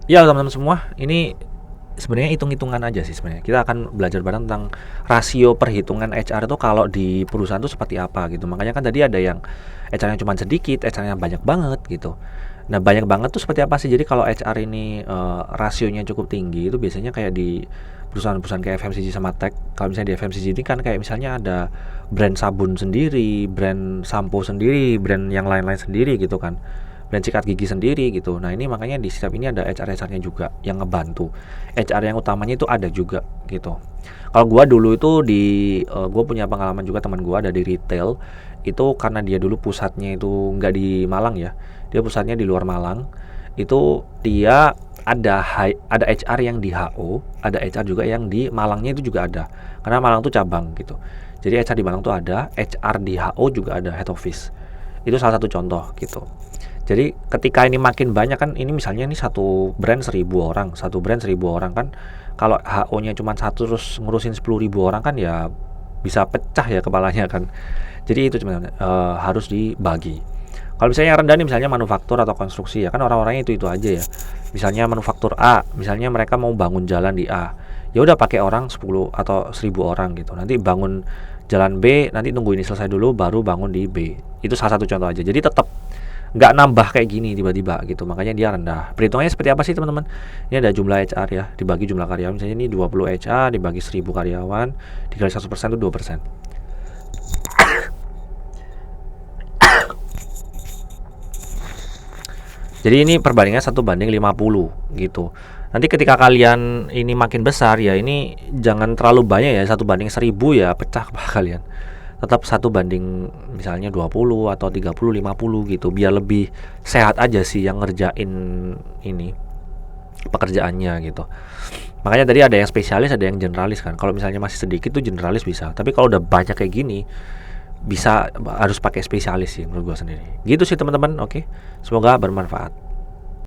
Ya teman-teman semua, ini sebenarnya hitung-hitungan aja sih sebenarnya. Kita akan belajar bareng tentang rasio perhitungan HR itu kalau di perusahaan itu seperti apa gitu. Makanya kan tadi ada yang HR-nya cuma sedikit, HR-nya banyak banget gitu. Nah, banyak banget tuh seperti apa sih? Jadi kalau HR ini rasionya cukup tinggi itu biasanya kayak di perusahaan-perusahaan kayak FMCG sama tech. Kalau misalnya di FMCG ini kan kayak misalnya ada brand sabun sendiri, brand sampo sendiri, brand yang lain-lain sendiri gitu kan, brand sikat gigi sendiri gitu. Nah ini makanya di setiap ini ada HR-HR-nya juga yang ngebantu. HR yang utamanya itu ada juga gitu. Kalau gua dulu itu gua punya pengalaman juga, teman gua ada di retail itu karena dia dulu pusatnya itu nggak di Malang ya, dia pusatnya di luar Malang. Itu dia ada HR yang di HO, ada HR juga yang di Malangnya itu juga ada. Karena Malang tuh cabang gitu. Jadi HR di Malang tuh ada, HR di HO juga ada, head office. Itu salah satu contoh gitu. Jadi ketika ini makin banyak kan, ini misalnya ini satu brand 1.000 orang, satu brand 1.000 orang kan, kalau HO-nya cuma satu terus ngurusin 10.000 orang kan ya bisa pecah ya kepalanya kan. Jadi itu sebenarnya harus dibagi. Kalau misalnya yang rendah nih, misalnya manufaktur atau konstruksi ya kan orang-orangnya itu aja ya. Misalnya manufaktur A, misalnya mereka mau bangun jalan di A, ya udah pakai orang 10 atau 1.000 orang gitu. Nanti bangun jalan B, nanti tunggu ini selesai dulu baru bangun di B. Itu salah satu contoh aja. Jadi tetap nggak nambah kayak gini tiba-tiba gitu, makanya dia rendah. Perhitungannya seperti apa sih teman-teman? Ini ada jumlah HR ya, dibagi jumlah karyawan. Misalnya ini 20 HR dibagi 1.000 karyawan, dikali 100% itu 2%. Jadi ini perbandingan 1 banding 50 gitu. Nanti ketika kalian ini makin besar ya, ini jangan terlalu banyak ya, 1 banding 1.000 ya pecah kepala kalian. Tetap 1 banding misalnya 20 atau 30 50 gitu, biar lebih sehat aja sih yang ngerjain ini pekerjaannya gitu. Makanya tadi ada yang spesialis, ada yang generalis kan. Kalau misalnya masih sedikit tuh generalis bisa, tapi kalau udah banyak kayak gini bisa harus pakai spesialis sih menurut gua sendiri. Gitu sih teman-teman. Oke. Semoga bermanfaat.